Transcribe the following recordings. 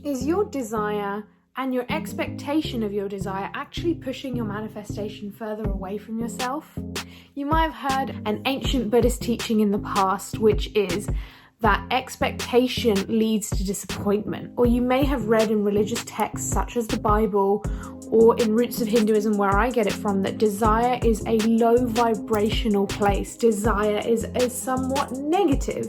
Is your desire and your expectation of your desire actually pushing your manifestation further away from yourself? You might have heard an ancient Buddhist teaching in the past, which is that expectation leads to disappointment. Or you may have read in religious texts such as the Bible or in roots of Hinduism, where I get it from, that desire is a low vibrational place. Desire is somewhat negative.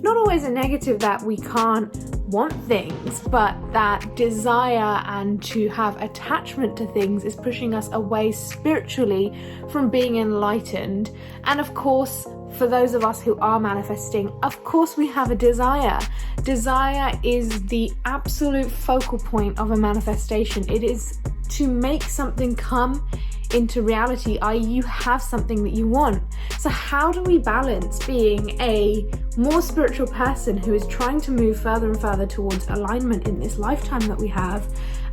Not always a negative that we can't want things, but that desire and to have attachment to things is pushing us away spiritually from being enlightened. And of course, for those of us who are manifesting, of course we have a desire. Desire is the absolute focal point of a manifestation. It is to make something come into reality, i.e. you have something that you want. So how do we balance being a more spiritual person who is trying to move further and further towards alignment in this lifetime that we have,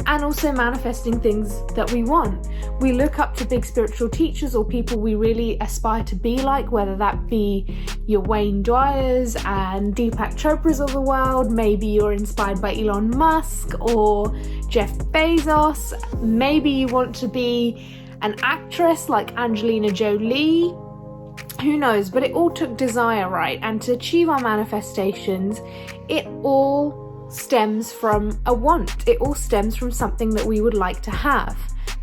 and also manifesting things that we want? We look up to big spiritual teachers or people we really aspire to be like, whether that be your Wayne Dwyers and Deepak Chopras of the world. Maybe you're inspired by Elon Musk or Jeff Bezos. Maybe you want to be an actress like Angelina Jolie. Who knows? But it all took desire, right? And to achieve our manifestations, it all stems from a want. It all stems from something that we would like to have.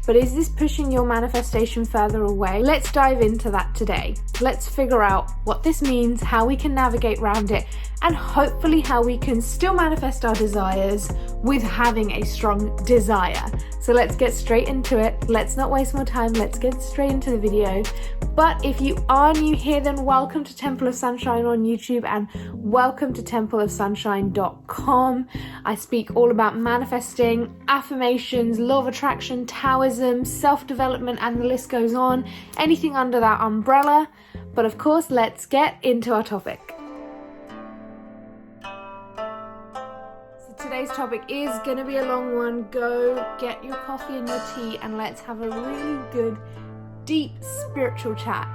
But is this pushing your manifestation further away? Let's dive into that today. Let's figure out what this means, how we can navigate around it, and hopefully how we can still manifest our desires with having a strong desire. So let's get straight into it. Let's not waste more time. Let's get straight into the video. But if you are new here, then welcome to Temple of Sunshine on YouTube and welcome to templeofsunshine.com. I speak all about manifesting, affirmations, law of attraction, Taoism, self-development, and the list goes on. Anything under that umbrella. But of course, let's get into our topic. Today's topic is going to be a long one. Go get your coffee and your tea and let's have a really good, deep spiritual chat.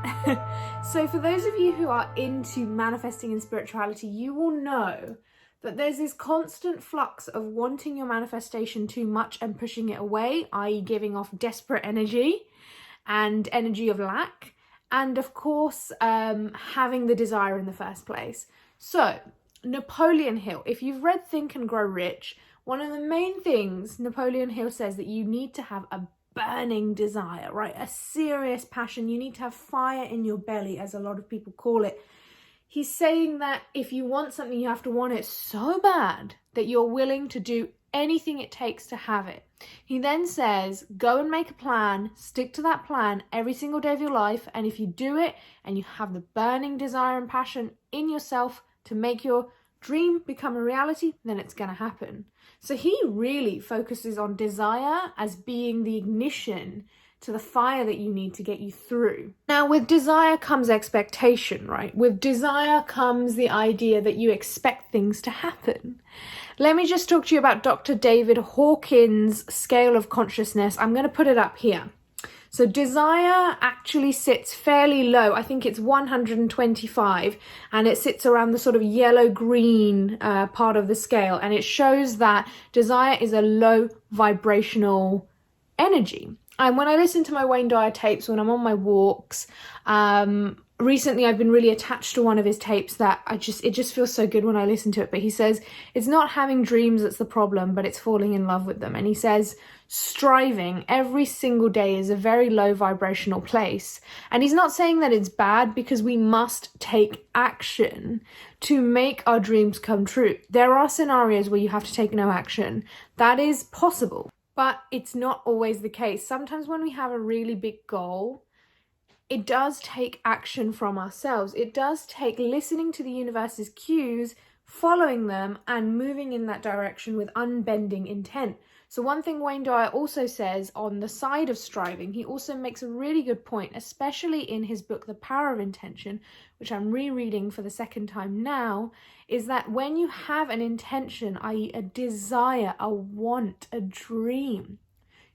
So for those of you who are into manifesting and spirituality, you will know that there's this constant flux of wanting your manifestation too much and pushing it away, i.e. giving off desperate energy and energy of lack. And of course, having the desire in the first place. So Napoleon Hill, if you've read Think and Grow Rich, one of the main things Napoleon Hill says that you need to have a burning desire, right? A serious passion. You need to have fire in your belly, as a lot of people call it. He's saying that if you want something, you have to want it so bad that you're willing to do anything it takes to have it. He then says, go and make a plan, stick to that plan every single day of your life, and if you do it and you have the burning desire and passion in yourself to make your dream become a reality, then it's going to happen. So he really focuses on desire as being the ignition to the fire that you need to get you through. Now, with desire comes expectation, right? With desire comes the idea that you expect things to happen. Let me just talk to you about Dr. David Hawkins' scale of consciousness. I'm going to put it up here. So desire actually sits fairly low. I think it's 125, and it sits around the sort of yellow-green part of the scale. And it shows that desire is a low vibrational energy. And when I listen to my Wayne Dyer tapes, when I'm on my walks, recently I've been really attached to one of his tapes that it just feels so good when I listen to it. But he says, it's not having dreams that's the problem, but it's falling in love with them. And he says, striving every single day is a very low vibrational place. And he's not saying that it's bad, because we must take action to make our dreams come true. There are scenarios where you have to take no action. That is possible, but it's not always the case. Sometimes when we have a really big goal, it does take action from ourselves. It does take listening to the universe's cues, following them, and moving in that direction with unbending intent. So one thing Wayne Dyer also says on the side of striving, he also makes a really good point, especially in his book, The Power of Intention, which I'm rereading for the second time now, is that when you have an intention, i.e. a desire, a want, a dream,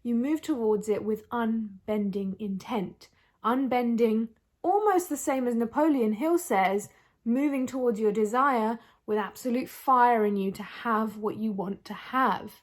you move towards it with unbending intent. Unbending, almost the same as Napoleon Hill says, moving towards your desire with absolute fire in you to have what you want to have.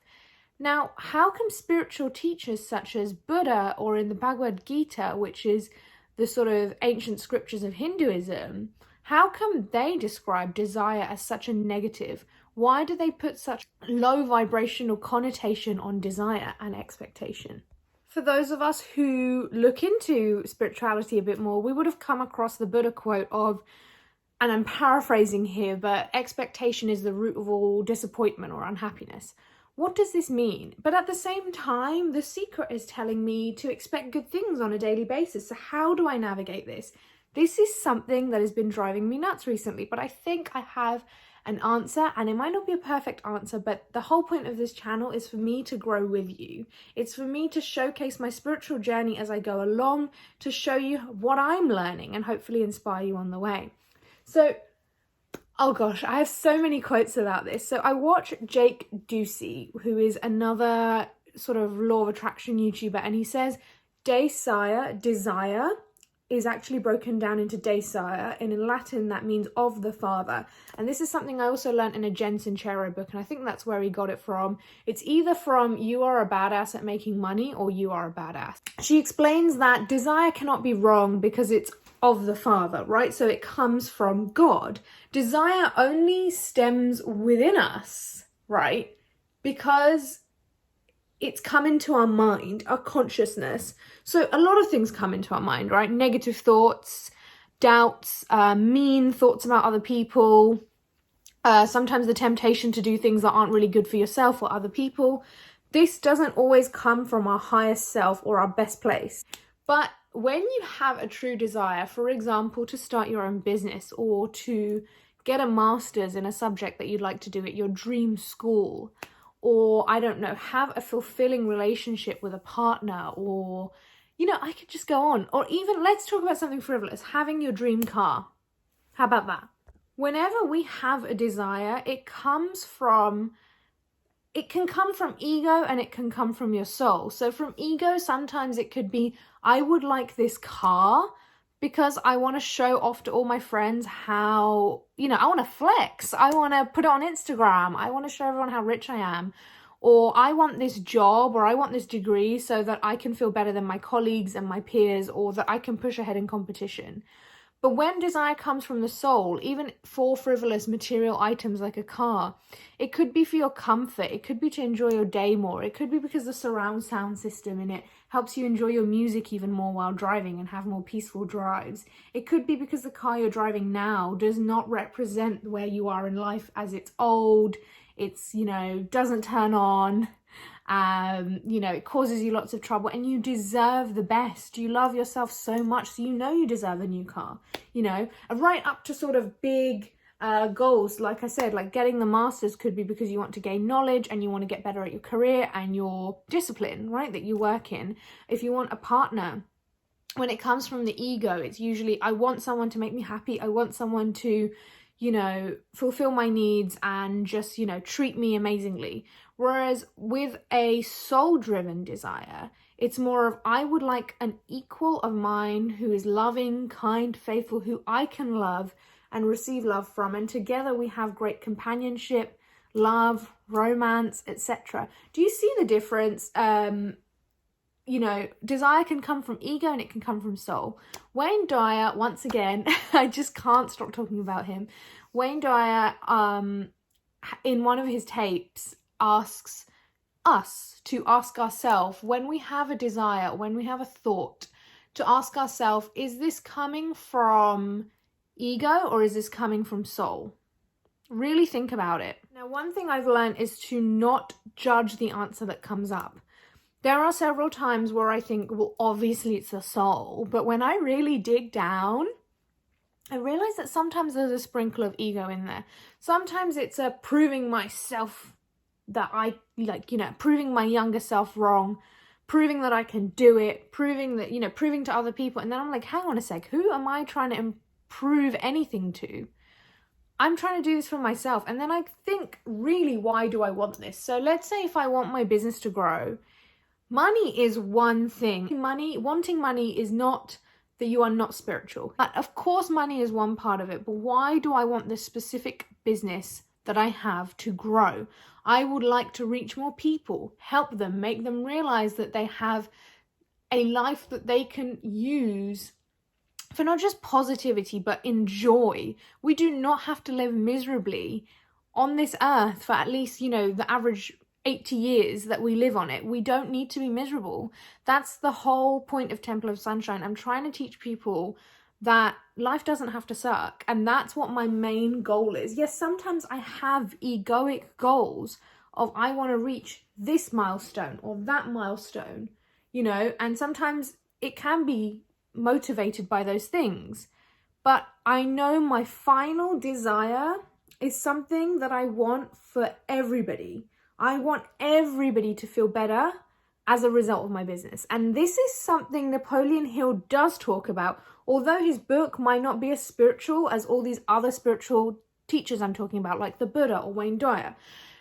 Now, how come spiritual teachers such as Buddha, or in the Bhagvad Gita, which is the sort of ancient scriptures of Hinduism, how come they describe desire as such a negative? Why do they put such low vibrational connotation on desire and expectation? For those of us who look into spirituality a bit more, we would have come across the Buddha quote of, and I'm paraphrasing here, but expectation is the root of all disappointment or unhappiness. What does this mean? But at the same time, The Secret is telling me to expect good things on a daily basis. So how do I navigate this? This is something that has been driving me nuts recently, but I think I have an answer, and it might not be a perfect answer, but the whole point of this channel is for me to grow with you. It's for me to showcase my spiritual journey as I go along, to show you what I'm learning and hopefully inspire you on the way. So, oh gosh, I have so many quotes about this. So I watch Jake Ducey, who is another sort of law of attraction YouTuber, and he says desire is actually broken down into Desire, and in Latin that means of the Father. And this is something I also learned in a Jen Sincero book, and I think that's where he got it from. It's either from you are a badass at making money or you are a badass. She explains that desire cannot be wrong because it's of the Father, right? So it comes from God. Desire only stems within us, right? Because it's come into our mind, our consciousness. So a lot of things come into our mind, right? Negative thoughts, doubts, mean thoughts about other people, sometimes the temptation to do things that aren't really good for yourself or other people. This doesn't always come from our highest self or our best place. But when you have a true desire, for example, to start your own business or to get a master's in a subject that you'd like to do at your dream school, or I don't know, have a fulfilling relationship with a partner, or, you know, I could just go on. Or even, let's talk about something frivolous, having your dream car. How about that? Whenever we have a desire, it can come from ego and it can come from your soul. So from ego, sometimes it could be, I would like this car because I want to show off to all my friends how, you know, I want to flex. I want to put it on Instagram. I want to show everyone how rich I am. Or I want this job, or I want this degree so that I can feel better than my colleagues and my peers, or that I can push ahead in competition. But when desire comes from the soul, even for frivolous material items like a car, it could be for your comfort, it could be to enjoy your day more, it could be because the surround sound system in it helps you enjoy your music even more while driving and have more peaceful drives. It could be because the car you're driving now does not represent where you are in life, as it's old, it's, you know, doesn't turn on, you know, it causes you lots of trouble, and you deserve the best. You love yourself so much, so you know you deserve a new car, you know, right up to sort of big goals. Like I said, like getting the masters could be because you want to gain knowledge and you want to get better at your career and your discipline, right, that you work in. If you want a partner, when it comes from the ego, it's usually, I want someone to make me happy. I want someone to, you know, fulfill my needs and just, you know, treat me amazingly. Whereas with a soul-driven desire, it's more of, I would like an equal of mine who is loving, kind, faithful, who I can love and receive love from. And together we have great companionship, love, romance, etc. Do you see the difference? You know, desire can come from ego and it can come from soul. Wayne Dyer, once again, I just can't stop talking about him. Wayne Dyer, in one of his tapes, asks us to ask ourselves, when we have a desire, when we have a thought, to ask ourselves, is this coming from ego or is this coming from soul? Really think about it. Now, one thing I've learned is to not judge the answer that comes up. There are several times where I think, well, obviously it's the soul. But when I really dig down, I realize that sometimes there's a sprinkle of ego in there. Sometimes it's a proving myself that I, like, you know, proving my younger self wrong, proving that I can do it, proving that, you know, proving to other people. And then I'm like, hang on a sec, who am I trying to prove anything to? I'm trying to do this for myself. And then I think, really, why do I want this? So let's say if I want my business to grow, money is one thing. Wanting money is not that you are not spiritual. But of course, money is one part of it, but why do I want this specific business that I have to grow? I would like to reach more people, help them, make them realize that they have a life that they can use for not just positivity, but enjoy. We do not have to live miserably on this earth for at least, the average 80 years that we live on it. We don't need to be miserable. That's the whole point of Temple of Sunshine. I'm trying to teach people that life doesn't have to suck. And that's what my main goal is. Yes, sometimes I have egoic goals of I want to reach this milestone or that milestone, and sometimes it can be motivated by those things. But I know my final desire is something that I want for everybody. I want everybody to feel better as a result of my business. And this is something Napoleon Hill does talk about, although his book might not be as spiritual as all these other spiritual teachers I'm talking about, like the Buddha or Wayne Dyer.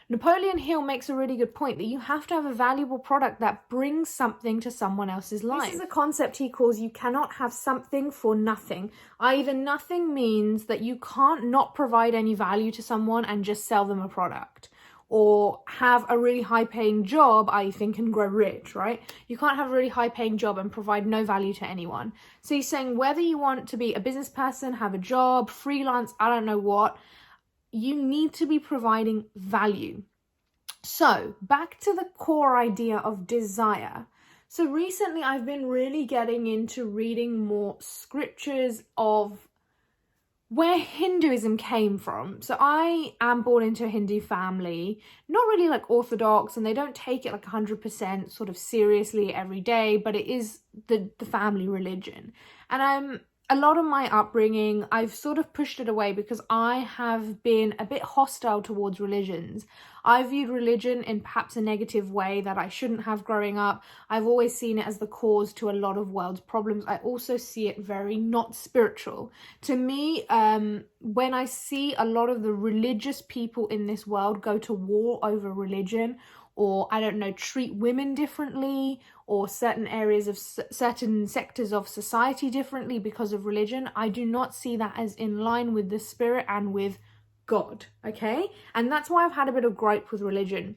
Napoleon Hill makes a really good point that you have to have a valuable product that brings something to someone else's life. This is a concept he calls you cannot have something for nothing. Either nothing means that you can't not provide any value to someone and just sell them a product, or have a really high paying job, I think, and grow rich, right? You can't have a really high paying job and provide no value to anyone. So he's saying whether you want to be a business person, have a job, freelance, I don't know what, you need to be providing value. So back to the core idea of desire. So recently I've been really getting into reading more scriptures of where Hinduism came from. So I am born into a Hindu family, not really like orthodox, and they don't take it like 100% sort of seriously every day, but it is the family religion. And a lot of my upbringing, I've sort of pushed it away because I have been a bit hostile towards religions. I viewed religion in perhaps a negative way that I shouldn't have growing up. I've always seen it as the cause to a lot of world's problems. I also see it very not spiritual. To me, when I see a lot of the religious people in this world go to war over religion, or treat women differently, or certain areas of certain sectors of society differently because of religion, I do not see that as in line with the spirit and with God, okay? And that's why I've had a bit of gripe with religion.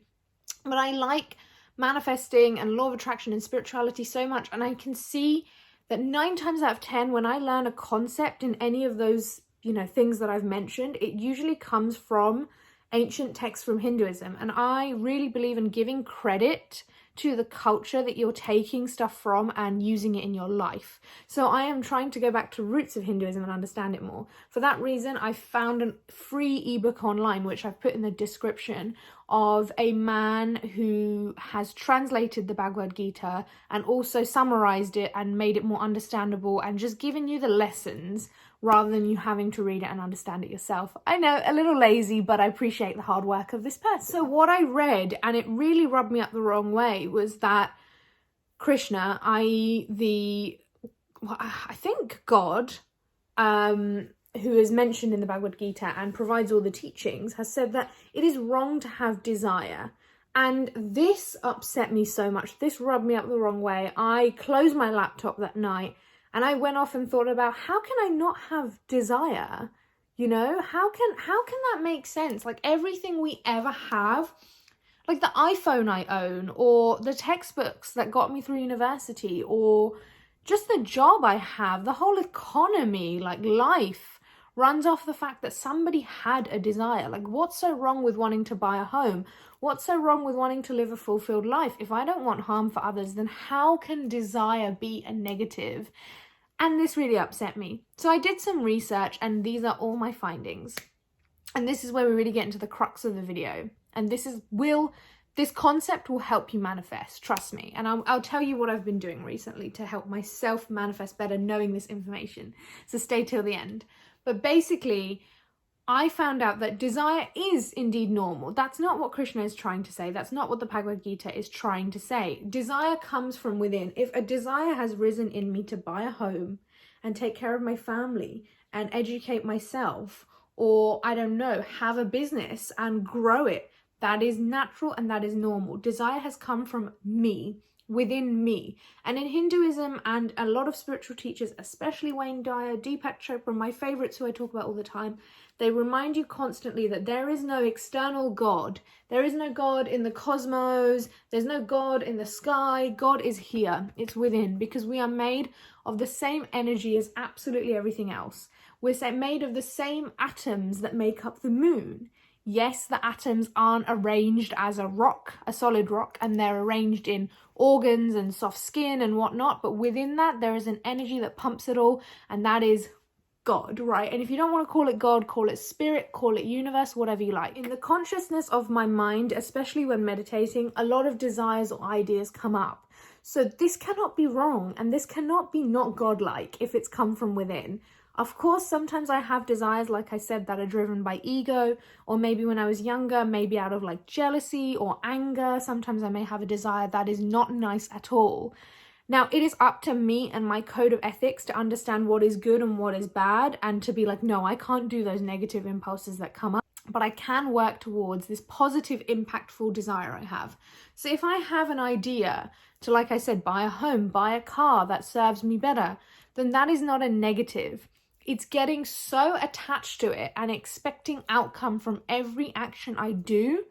But I like manifesting and law of attraction and spirituality so much, and I can see that 9 times out of 10, when I learn a concept in any of those, things that I've mentioned, it usually comes from ancient texts from Hinduism. And I really believe in giving credit to the culture that you're taking stuff from and using it in your life. So I am trying to go back to roots of Hinduism and understand it more. For that reason, I found a free ebook online, which I've put in the description, of a man who has translated the Bhagvad Gita and also summarized it and made it more understandable and just given you the lessons rather than you having to read it and understand it yourself. I know, a little lazy, but I appreciate the hard work of this person. So what I read, and it really rubbed me up the wrong way, was that Krishna, i.e. I think God, who is mentioned in the Bhagavad Gita and provides all the teachings, has said that it is wrong to have desire. And this upset me so much. This rubbed me up the wrong way. I closed my laptop that night and I went off and thought about, how can I not have desire? How can that make sense? Like everything we ever have, like the iPhone I own, or the textbooks that got me through university, or just the job I have, the whole economy, like life, runs off the fact that somebody had a desire. Like, what's so wrong with wanting to buy a home? What's so wrong with wanting to live a fulfilled life? If I don't want harm for others, then how can desire be a negative? And this really upset me. So I did some research, and these are all my findings. And this is where we really get into the crux of the video. And this concept will help you manifest, trust me. And I'll tell you what I've been doing recently to help myself manifest better, knowing this information. So stay till the end. But basically, I found out that desire is indeed normal. That's not what Krishna is trying to say. That's not what the Bhagavad Gita is trying to say. Desire comes from within. If a desire has risen in me to buy a home and take care of my family and educate myself, or have a business and grow it, that is natural and that is normal. Desire has come from me. within me. And in Hinduism and a lot of spiritual teachers, especially Wayne Dyer, Deepak Chopra, my favorites who I talk about all the time, they remind you constantly that there is no external God. There is no God in the cosmos. There's no God in the sky. God is here. It's within, because we are made of the same energy as absolutely everything else. We're made of the same atoms that make up the moon. Yes, the atoms aren't arranged as a rock, a solid rock, and they're arranged in organs and soft skin and whatnot, but within that there is an energy that pumps it all, and that is God, right? And if you don't want to call it God, call it spirit, call it universe, whatever you like. In the consciousness of my mind, especially when meditating, a lot of desires or ideas come up. So this cannot be wrong, and this cannot be not godlike if it's come from within. Of course, sometimes I have desires, like I said, that are driven by ego, or maybe when I was younger, maybe out of like jealousy or anger. Sometimes I may have a desire that is not nice at all. Now, it is up to me and my code of ethics to understand what is good and what is bad, and to be like, no, I can't do those negative impulses that come up, but I can work towards this positive, impactful desire I have. So if I have an idea to, like I said, buy a home, buy a car that serves me better, then that is not a negative. It's getting so attached to it and expecting outcome from every action I do,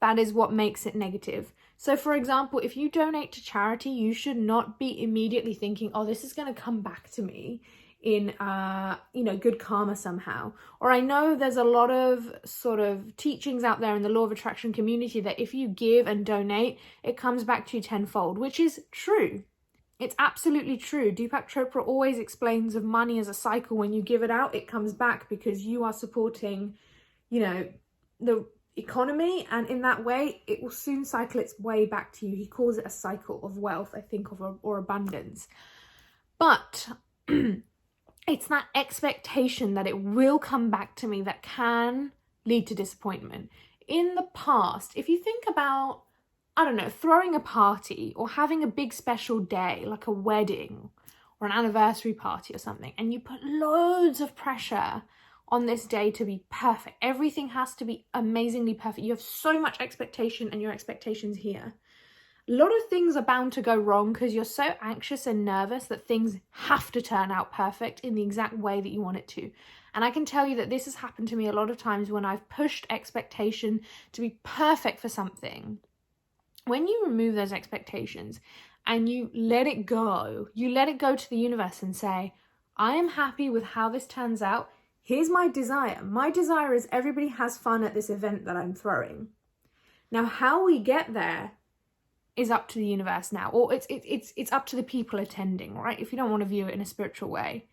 that is what makes it negative. So for example, if you donate to charity, you should not be immediately thinking, oh, this is going to come back to me in, good karma somehow. Or I know there's a lot of sort of teachings out there in the law of attraction community that if you give and donate, it comes back to you tenfold, which is true. It's absolutely true. Deepak Chopra always explains of money as a cycle. When you give it out, it comes back because you are supporting, the economy, and in that way it will soon cycle its way back to you. He calls it a cycle of wealth, I think, or abundance. But it's that expectation that it will come back to me that can lead to disappointment. In the past, if you think about, I don't know, throwing a party or having a big special day like a wedding or an anniversary party or something, and you put loads of pressure on this day to be perfect. Everything has to be amazingly perfect. You have so much expectation, and your expectations here. A lot of things are bound to go wrong because you're so anxious and nervous that things have to turn out perfect in the exact way that you want it to. And I can tell you that this has happened to me a lot of times when I've pushed expectation to be perfect for something. When you remove those expectations and you let it go to the universe and say, I am happy with how this turns out. Here's my desire. My desire is everybody has fun at this event that I'm throwing. Now, how we get there is up to the universe now, or it's up to the people attending, right? If you don't want to view it in a spiritual way.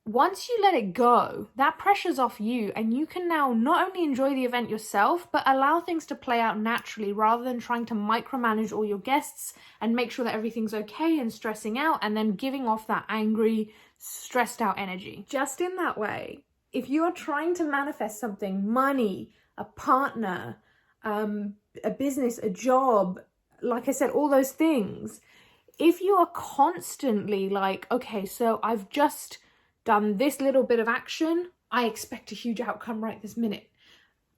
Once you let it go, that pressure's off you, and you can now not only enjoy the event yourself, but allow things to play out naturally rather than trying to micromanage all your guests and make sure that everything's okay and stressing out and then giving off that angry, stressed out energy. Just in that way, if you are trying to manifest something, money, a partner, a business, a job, like I said, all those things, if you are constantly like, okay, so I've just done this little bit of action, I expect a huge outcome right this minute.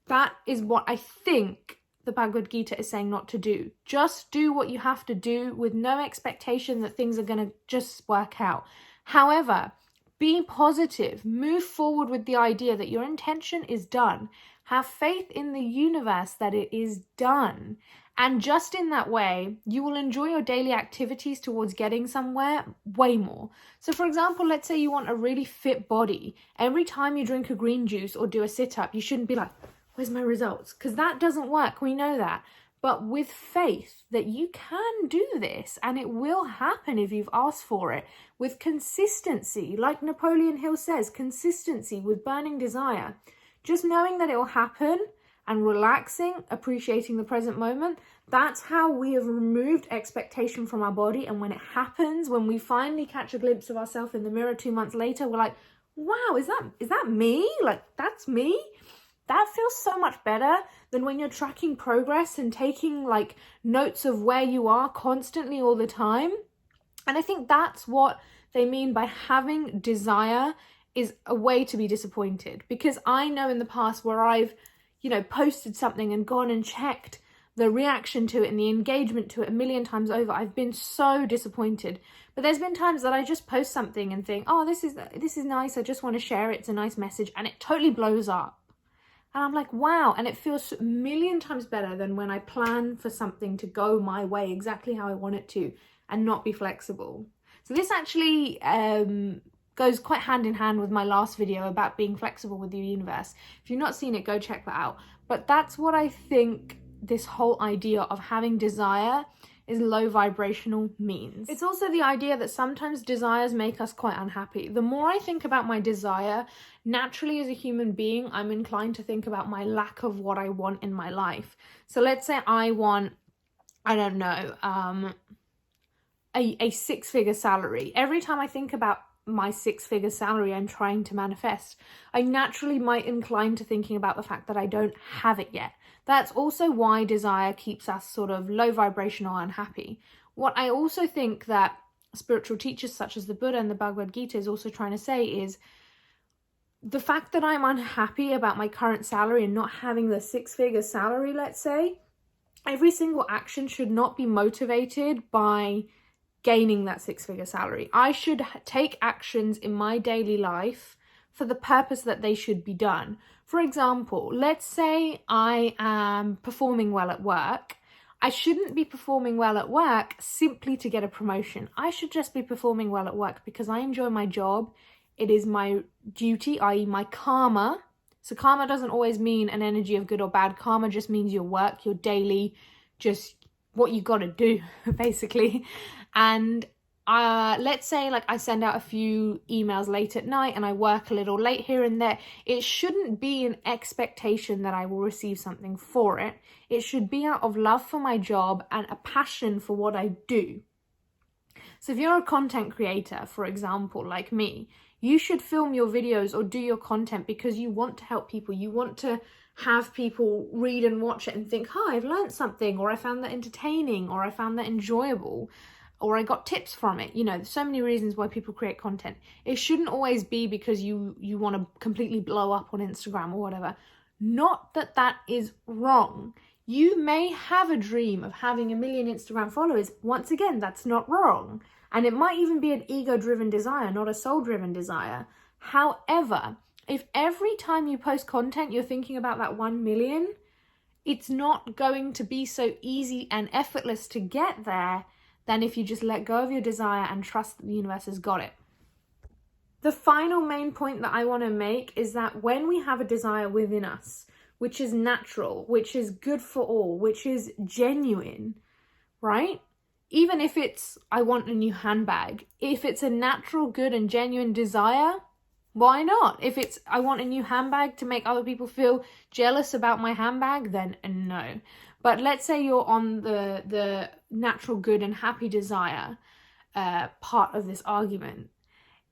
That is what I think the Bhagvad Gita is saying not to do. Just do what you have to do with no expectation that things are going to just work out. However, be positive. Move forward with the idea that your intention is done. Have faith in the universe that it is done. And just in that way, you will enjoy your daily activities towards getting somewhere way more. So for example, let's say you want a really fit body. Every time you drink a green juice or do a sit-up, you shouldn't be like, where's my results? Because that doesn't work. We know that. But with faith that you can do this and it will happen if you've asked for it, with consistency, like Napoleon Hill says, consistency with burning desire, just knowing that it will happen and relaxing, appreciating the present moment, that's how we have removed expectation from our body. And when it happens, when we finally catch a glimpse of ourselves in the mirror 2 months later, we're like, wow, is that me? Like, that's me? That feels so much better than when you're tracking progress and taking like notes of where you are constantly all the time. And I think that's what they mean by having desire is a way to be disappointed. Because I know in the past where I've, posted something and gone and checked the reaction to it and the engagement to it a million times over, I've been so disappointed. But there's been times that I just post something and think, oh, this is nice, I just want to share it, it's a nice message, and it totally blows up. And I'm like, wow, and it feels a million times better than when I plan for something to go my way exactly how I want it to and not be flexible. So this actually goes quite hand in hand with my last video about being flexible with the universe. If you've not seen it, go check that out. But that's what I think this whole idea of having desire is low vibrational means. It's also the idea that sometimes desires make us quite unhappy. The more I think about my desire, naturally as a human being, I'm inclined to think about my lack of what I want in my life. So let's say I want, I don't know, a six-figure salary. Every time I think about my six-figure salary I'm trying to manifest, I naturally might incline to thinking about the fact that I don't have it yet. That's also why desire keeps us sort of low vibrational and unhappy. What I also think that spiritual teachers such as the Buddha and the Bhagavad Gita is also trying to say is the fact that I'm unhappy about my current salary and not having the six-figure salary, let's say, every single action should not be motivated by gaining that six-figure salary. I should take actions in my daily life for the purpose that they should be done. For example, let's say I am performing well at work. I shouldn't be performing well at work simply to get a promotion. I should just be performing well at work because I enjoy my job. It is my duty, i.e. my karma. So karma doesn't always mean an energy of good or bad. Karma just means your work, your daily, just what you got to do, basically. And let's say like I send out a few emails late at night and I work a little late here and there. It shouldn't be an expectation that I will receive something for it. It should be out of love for my job and a passion for what I do. So if you're a content creator, for example, like me, you should film your videos or do your content because you want to help people. You want to have people read and watch it and think, oh, I've learned something, or I found that entertaining, or I found that enjoyable, or I got tips from it. You know, there's so many reasons why people create content. It shouldn't always be because you want to completely blow up on Instagram or whatever. Not that that is wrong. You may have a dream of having 1 million Instagram followers. Once again, that's not wrong. And it might even be an ego-driven desire, not a soul-driven desire. However, if every time you post content, you're thinking about that 1 million, it's not going to be so easy and effortless to get there than if you just let go of your desire and trust that the universe has got it. The final main point that I want to make is that when we have a desire within us, which is natural, which is good for all, which is genuine, right? Even if it's, I want a new handbag, if it's a natural, good and genuine desire, why not? If it's, I want a new handbag to make other people feel jealous about my handbag, then no. But let's say you're on the natural, good and happy desire part of this argument.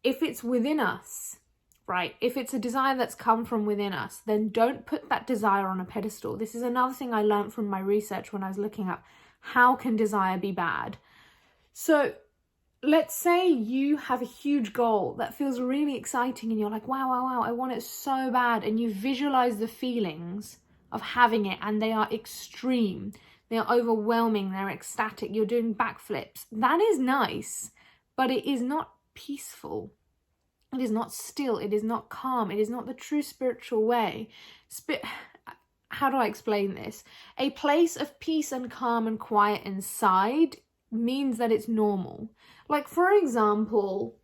If it's within us, right? If it's a desire that's come from within us, then don't put that desire on a pedestal. This is another thing I learned from my research when I was looking up how can desire be bad. So let's say you have a huge goal that feels really exciting and you're like, wow, I want it so bad. And you visualize the feelings of having it and they are extreme. They are overwhelming. They're ecstatic. You're doing backflips. That is nice, but it is not peaceful. It is not still. It is not calm. It is not the true spiritual way. How do I explain this? A place of peace and calm and quiet inside means that it's normal. Like, for example,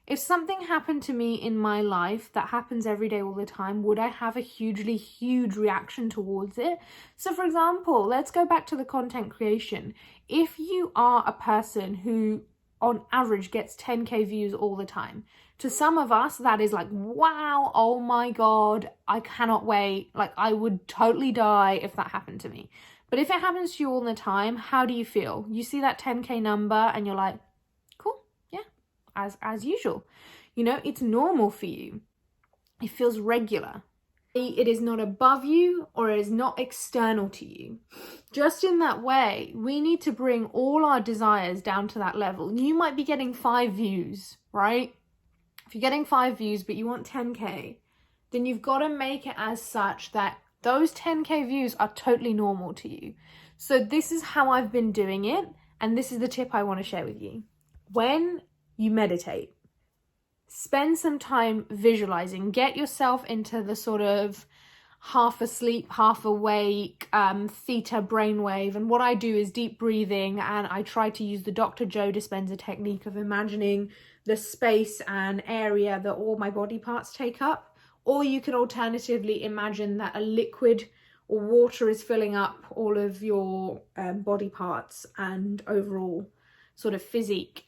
if something happened to me in my life that happens every day all the time, would I have a huge reaction towards it? So for example, let's go back to the content creation. If you are a person who on average gets 10k views all the time, to some of us that is like, wow, oh my god, I cannot wait, like I would totally die if that happened to me. But if it happens to you all the time, how do you feel? You see that 10k number and you're like, cool, yeah, as usual. You know, it's normal for you. It feels regular. It is not above you or it is not external to you. Just in that way, we need to bring all our desires down to that level. You might be getting 5 views, right? If you're getting 5 views but you want 10k, then you've got to make it as such that Those 10K views are totally normal to you. So this is how I've been doing it, and this is the tip I want to share with you. When you meditate, spend some time visualizing. Get yourself into the sort of half asleep, half awake, theta brainwave. And what I do is deep breathing, and I try to use the Dr. Joe Dispenza technique of imagining the space and area that all my body parts take up. Or you can alternatively imagine that a liquid or water is filling up all of your body parts and overall sort of physique.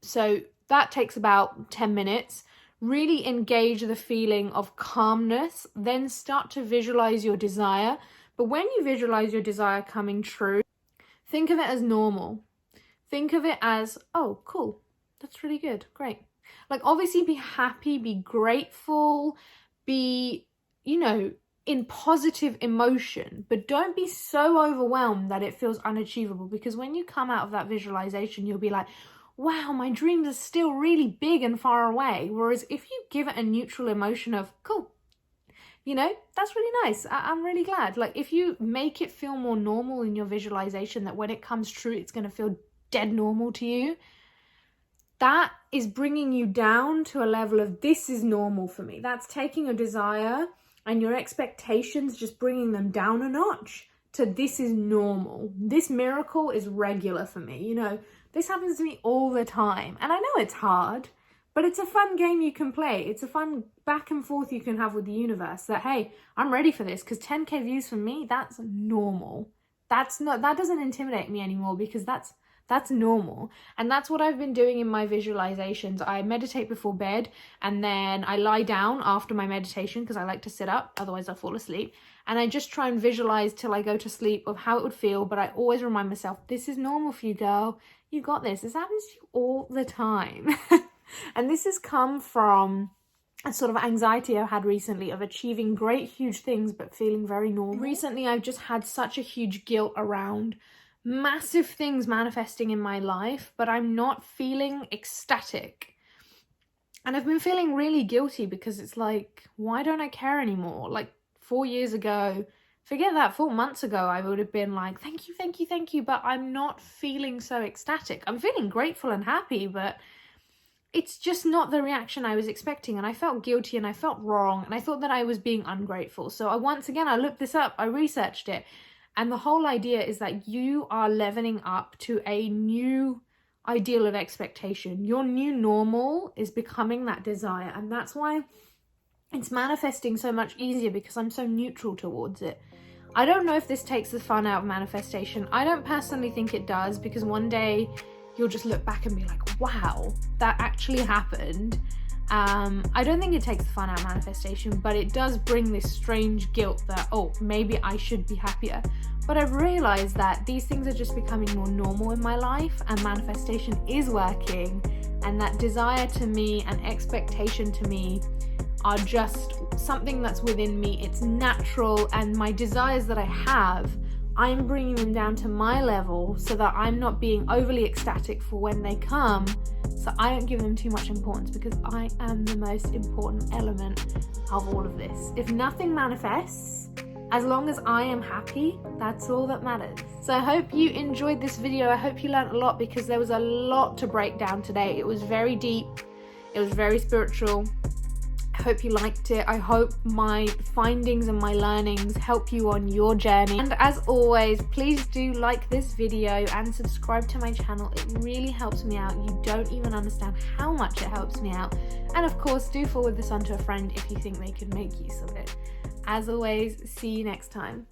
So that takes about 10 minutes. Really engage the feeling of calmness, then start to visualize your desire. But when you visualize your desire coming true, think of it as normal. Think of it as, oh, cool, that's really good, great. Like, obviously be happy, be grateful, be, you know, in positive emotion, but don't be so overwhelmed that it feels unachievable, because when you come out of that visualization, you'll be like, wow, my dreams are still really big and far away. Whereas if you give it a neutral emotion of, cool, you know, that's really nice, I'm really glad. Like, if you make it feel more normal in your visualization, that when it comes true, it's going to feel dead normal to you, that is bringing you down to a level of, this is normal for me. That's taking a desire and your expectations, just bringing them down a notch to, this is normal. This miracle is regular for me. You know, this happens to me all the time. And I know it's hard, but it's a fun game you can play. It's a fun back and forth you can have with the universe, that, hey, I'm ready for this, because 10K views for me, that's normal. That doesn't intimidate me anymore, because that's normal. And that's what I've been doing in my visualizations. I meditate before bed, and then I lie down after my meditation, because I like to sit up, otherwise I fall asleep. And I just try and visualize till I go to sleep of how it would feel. But I always remind myself, this is normal for you, girl. You got this. This happens to you all the time. And this has come from a sort of anxiety I've had recently of achieving great, huge things, but feeling very normal. Recently, I've just had such a huge guilt around massive things manifesting in my life, but I'm not feeling ecstatic. And I've been feeling really guilty, because it's like, why don't I care anymore? Like 4 years ago, forget that, 4 months ago, I would have been like, thank you, thank you, thank you. But I'm not feeling so ecstatic. I'm feeling grateful and happy, but it's just not the reaction I was expecting. And I felt guilty and I felt wrong. And I thought that I was being ungrateful. So I looked this up, I researched it. And the whole idea is that you are leveling up to a new ideal of expectation. Your new normal is becoming that desire. And that's why it's manifesting so much easier, because I'm so neutral towards it. I don't know if this takes the fun out of manifestation. I don't personally think it does, because one day you'll just look back and be like, wow, that actually happened. I don't think it takes the fun out of manifestation, but it does bring this strange guilt that, oh, maybe I should be happier. But I've realized that these things are just becoming more normal in my life, and manifestation is working, and that desire to me and expectation to me are just something that's within me. It's natural, and my desires that I have, I'm bringing them down to my level so that I'm not being overly ecstatic for when they come, so I don't give them too much importance, because I am the most important element of all of this. If nothing manifests, as long as I am happy, that's all that matters. So I hope you enjoyed this video. I hope you learned a lot, because there was a lot to break down today. It was very deep. It was very spiritual. I hope you liked it. I hope my findings and my learnings help you on your journey. And as always, please do like this video and subscribe to my channel. It really helps me out. You don't even understand how much it helps me out. And of course, do forward this on to a friend if you think they could make use of it. As always, see you next time.